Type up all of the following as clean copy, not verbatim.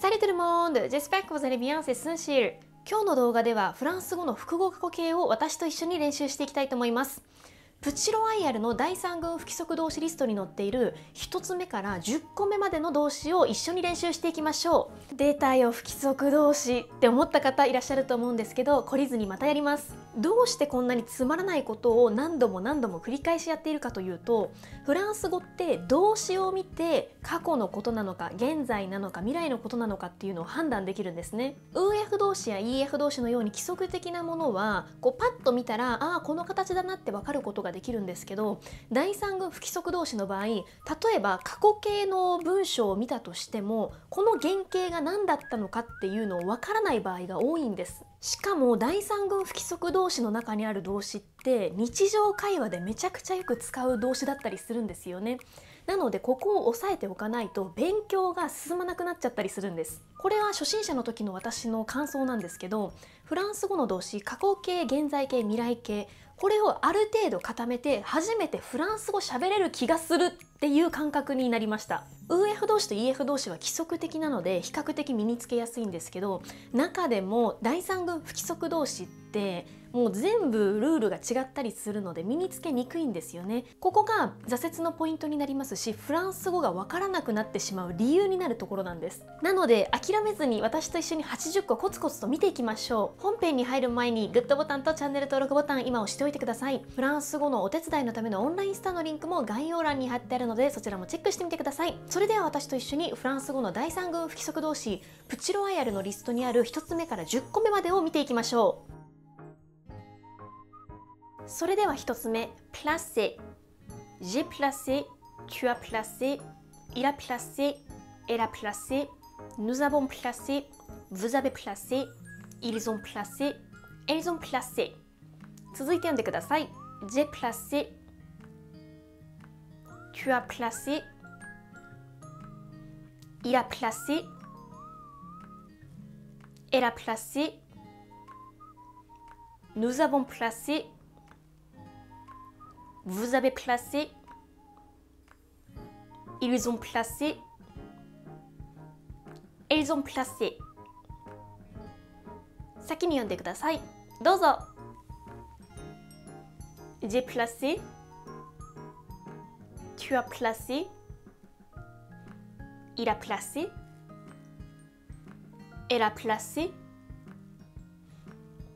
Salut tout le monde! J'espère que vous allez bien, c'estスンシル。今日の動画ではフランス語の複合過去形を私と一緒に練習していきたいと思います。プチロワイヤルの第3群不規則動詞リストに載っている1つ目から10個目までの動詞を一緒に練習していきましょう。出たよ不規則動詞って思った方いらっしゃると思うんですけど、懲りずにまたやります。どうしてこんなにつまらないことを何度も繰り返しやっているかというと、フランス語って動詞を見て過去のことなのか現在なのか未来のことなのかっていうのを判断できるんですね。UF 動詞や EF 動詞のように規則的なものはパッと見たらこの形だなって分かることができるんですけど、第3群不規則動詞の場合、例えば過去形の文章を見たとしてもこの原型が何だったのかっていうのを分からない場合が多いんです。しかも第3群不規則動詞の中にある動詞って日常会話でめちゃくちゃよく使う動詞だったりするんですよね。なのでここを押さえておかないと勉強が進まなくなっちゃったりするんです。これは初心者の時の私の感想なんですけど、フランス語の動詞過去形、現在形、未来形、これをある程度固めて初めてフランス語喋れる気がするっていう感覚になりました。UF 動詞と EF 動詞は規則的なので比較的身につけやすいんですけど、中でも第3群不規則動詞ってもう全部ルールが違ったりするので身につけにくいんですよね。ここが挫折のポイントになりますし、フランス語がわからなくなってしまう理由になるところなんです。なので諦めずに私と一緒に80個コツコツと見ていきましょう。本編に入る前にグッドボタンとチャンネル登録ボタン今押しておいてください。フランス語のお手伝いのためのオンラインスタのリンクも概要欄に貼ってあるのでそちらもチェックしてみてください。それでは私と一緒にフランス語の第3群不規則動詞プチロワイヤルのリストにある1つ目から10個目までを見ていきましょう。それでは1つ目、placer。J'ai placé, tu as placé, il a placé, elle a placé, nous avons placé, vous avez placé, ils ont placé, elles ont placé。続いて読んでください。J'ai placé, tu as placé, il a placé, elle a placé, nous avons placé, vous avez placé, ils ont placé, elles ont placé。先に読んでください。どうぞ。J'ai placé, tu as placé, il a placé, elle a placé,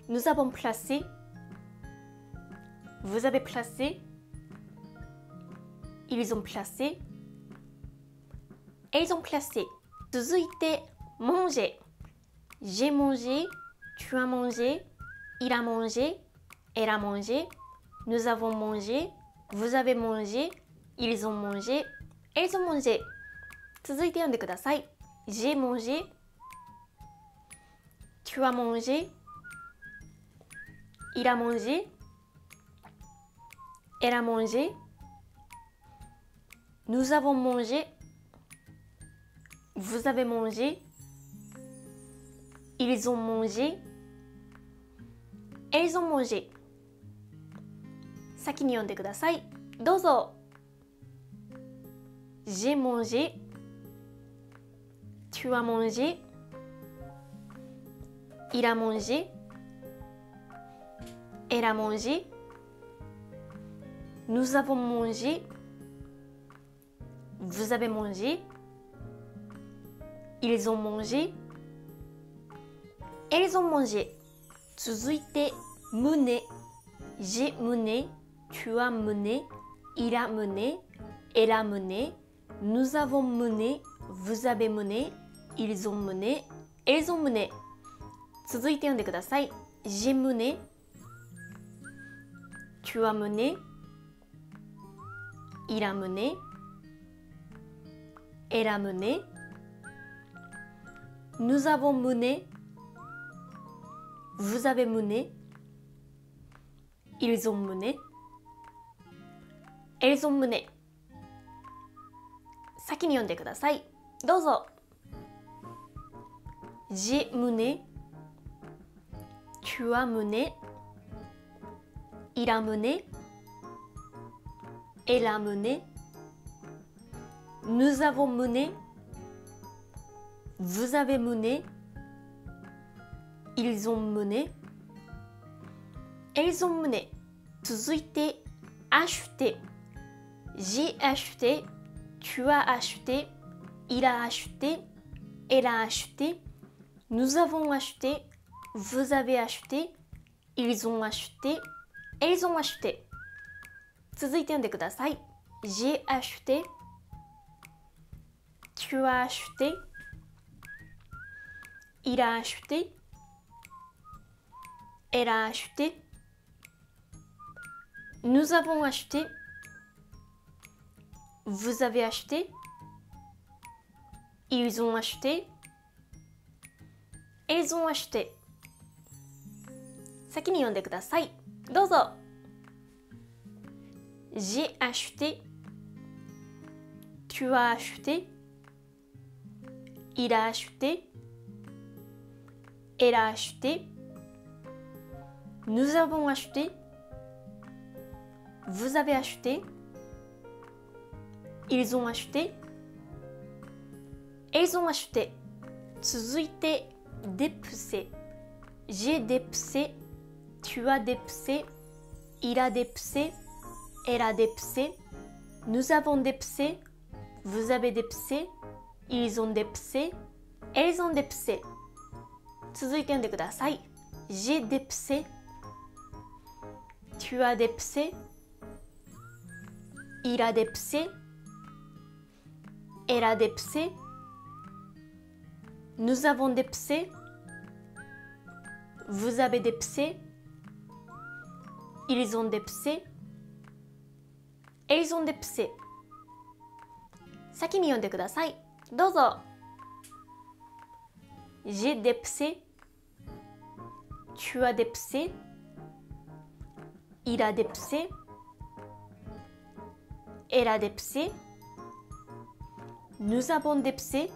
nous avons placé, vous avez placé, ils ont placé, elles ont placé。続いて、manger。J'ai mangé, tu as mangé, il a mangé, elle a mangé, nous avons mangé, vous avez mangé, ils ont mangé, elles ont mangé。続いて読んでください。J'ai mangé, tu as mangé, il a mangé, elle a mangé, nous avons mangé, vous avez mangé, ils ont mangé, elles ont mangé。先に読んでください。どうぞ。J'ai mangé, tu as mangé, il a mangé, elle a mangé, nous avons mangé, vous avez mangé, ils ont mangé, elles ont mangé。続いて、mener。J'ai mené, tu as mené, il a mené, elle a mené, nous avons mené, vous avez mené, ils ont mené, elles ont mené。続いて読んでください。J'ai mené, tu as mené, il a mené, elle a mené, nous avons mené, vous avez mené, ils ont mené, elles ont mené。先に読んでください。どうぞ。J'ai mené, tu as mené, il a mené, elle a mené, nous avons mené, Vous avez mené. Ils ont mené. Elles ont mené. 続いて acheter. J'ai acheté. Tu as acheté. Il a acheté. Elle a acheté. Nous avons acheté. Vous avez acheté. Ils ont acheté. Elles ont acheté. 続いて読んでください。J'ai acheté. Tu as acheté. Il a acheté. Elle a acheté. Nous avons acheté. Vous avez acheté. Ils ont acheté. Elles ont acheté. 先に読んでください。どうぞ。J'ai acheté. Tu as acheté. Il a acheté. Elle a acheté. Nous avons acheté. Vous avez acheté. Ils ont acheté. Elles ont acheté. 続いて dépecer. J'ai dépecé. Tu as dépecé. Il a dépecé. Elle a dépecé. Nous avons dépecé. Vous avez dépecé. Ils ont dépecé. Elles ont dépecé. 続いて読んでください。J'ai dépecé. Tu as dépecé. Il a dépecé. Elle a dépecé. Nous avons dépecé. Vous avez dépecé. Ils ont dépecé. Elles ont dépecé. 先に読んでください。どうぞ。J'ai dépecé. Tu as dépecé. Il a dépecé. Elle a dépecé. Nous avons dépecé.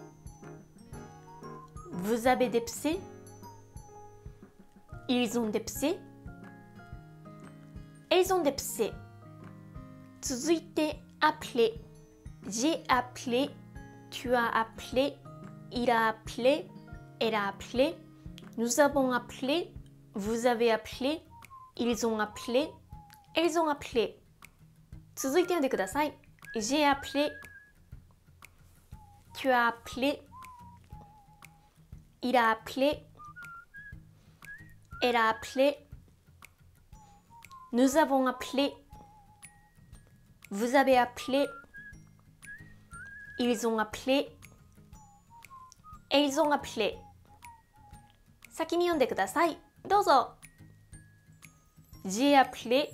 Vous avez dépecé. Ils ont dépecé. Elles ont dépecé. 続いて appeler. J'ai appelé. Tu as appelé. Il a appelé. Elle a appelé. Nous avons appelé. Vous avez appelé. Ils ont appelé. Elles ont appelé. 続いて読んでください。J'ai appelé. Tu as appelé. Il a appelé. Elle a appelé. Nous avons appelé. Vous avez appelé. Ils ont appelé. Elles ont appelé. 先に読んでください。どうぞ。J'ai appelé.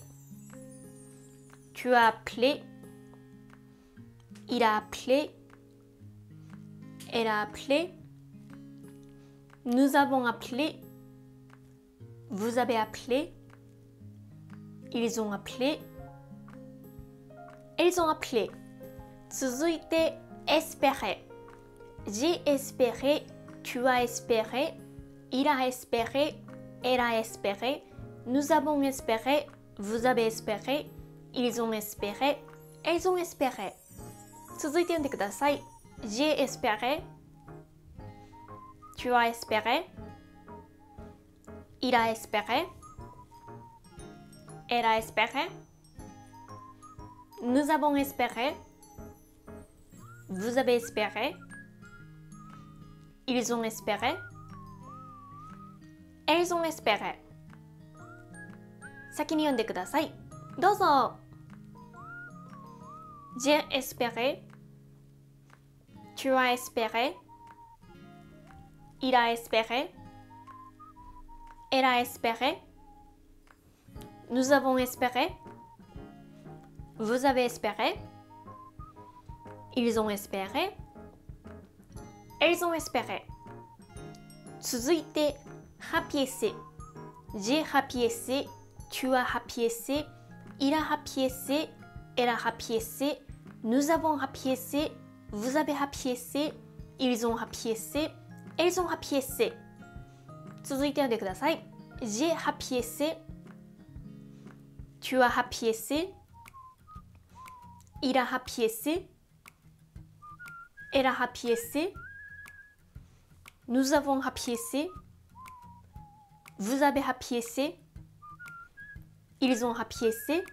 Tu as appelé. Il a appelé. Elle a appelé. Nous avons appelé. Vous avez appelé. Ils ont appelé. Elles ont appelé. 続いて espérer. J'ai espéré. Tu as espéré. Il a espéré. Elle a espéré. Nous avons espéré. Vous avez espéré. Ils ont espéré. Elles ont espéré. 続いて読んでください。J'ai espéré. Tu as espéré. Il a espéré. Elle a espéré. Nous avons espéré. Vous avez espéré. Ils ont espéré. Elles ont espéré. 先に読んでください。どうぞ。J'ai espéré. Tu as espéré. Il a espéré. Elle a espéré. Nous avons espéré. Vous avez espéré. Ils ont espéré. Elles ont espéré. 続いて rapiécer. J'ai rapiécé. Tu as rapiécé. Il a rapiécé. Elle a rapiécé. Nous avons rapiécé. Vous avez rapiécé. Ils ont rapiécé. Elles ont rapiécé. 続いて読んでください。J'ai rapiécé. Tu as rapiécé. Il a rapiécé. Elle a rapiécé. Nous avons rapiécé. Vous avez rapiécé. Ils ont rapiécé.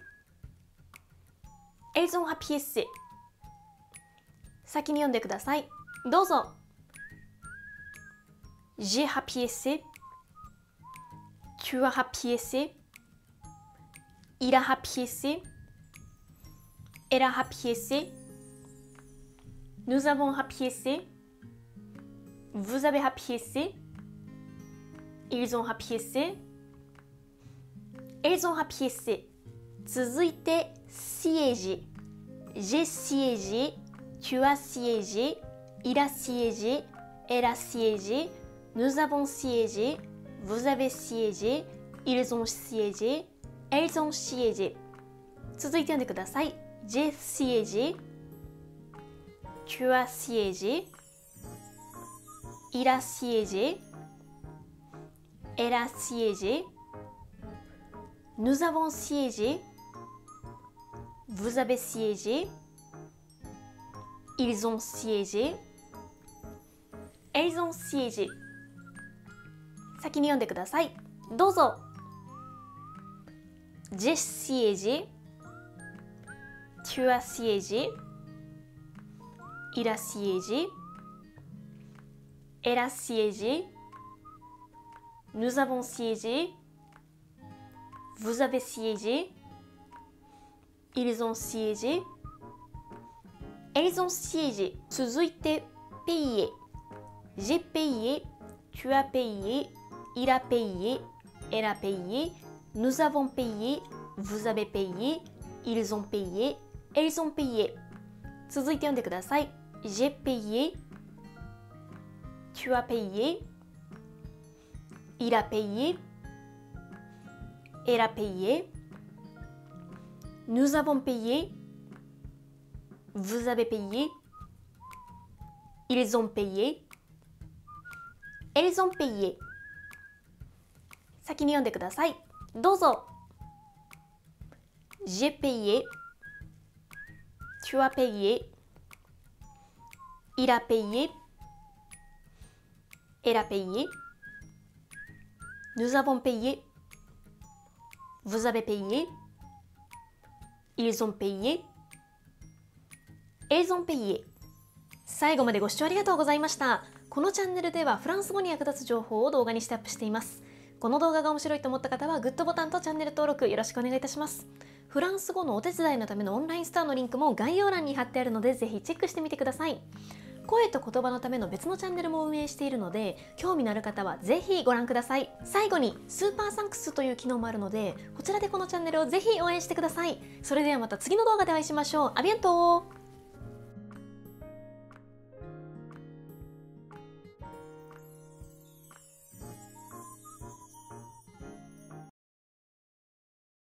Elles ont rapiécé. 先に読んでください。どうぞ。J'ai rapiécé. Tu as rapiécé. Il a rapiécé. Elle a rapiécé. Nous avons rapiécé. Vous avez rapiécé. Ils ont rapiécé. Elles ont rapiécé. 続いて、siégé. J'ai siégé. Tu as siégé. Il a siégé. Elle a siégé. Nous avons siégé. Vous avez siégé. Ils ont siégé. Elles ont siégé. 続いて読んでください。J'ai siégé. Tu as siégé. Il a siégé. Elle a siégé. Nous avons siégé. Vous avez siégé. Ils ont siégé. Elles ont siégé. 先に読んでください。どうぞ。J'ai siégé. Tu as siégé. Il a siégé. Elle a siégé. Nous avons siégé. Vous avez siégé. Ils ont siégé. Elles ont siégé. 続いて、payer. J'ai payé. Tu as payé. Il a payé. Elle a payé. Nous avons payé. Vous avez payé. Ils ont payé. Elles ont payé. 続いて読んでください。J'ai payé. Tu as payé. Il a payé. Elle a payé. Nous avons payé. Vous avez payé. Ils ont payé. Elles ont payé. 先に読んでください。どうぞ。J'ai payé. Tu as payé. Il a payé. Elle a payé. Nous avons payé. Vous avez payé. Ils ont payé. Elles ont payé. 最後までご視聴ありがとうございました。このチャンネルではフランス語に役立つ情報を動画にしてアップしています。この動画が面白いと思った方はグッドボタンとチャンネル登録よろしくお願いいたします。フランス語のお手伝いのためのオンラインストアのリンクも概要欄に貼ってあるのでぜひチェックしてみてください。声と言葉のための別のチャンネルも運営しているので興味のある方はぜひご覧ください。最後にスーパーサンクスという機能もあるのでこちらでこのチャンネルをぜひ応援してください。それではまた次の動画でお会いしましょう。アビアントー。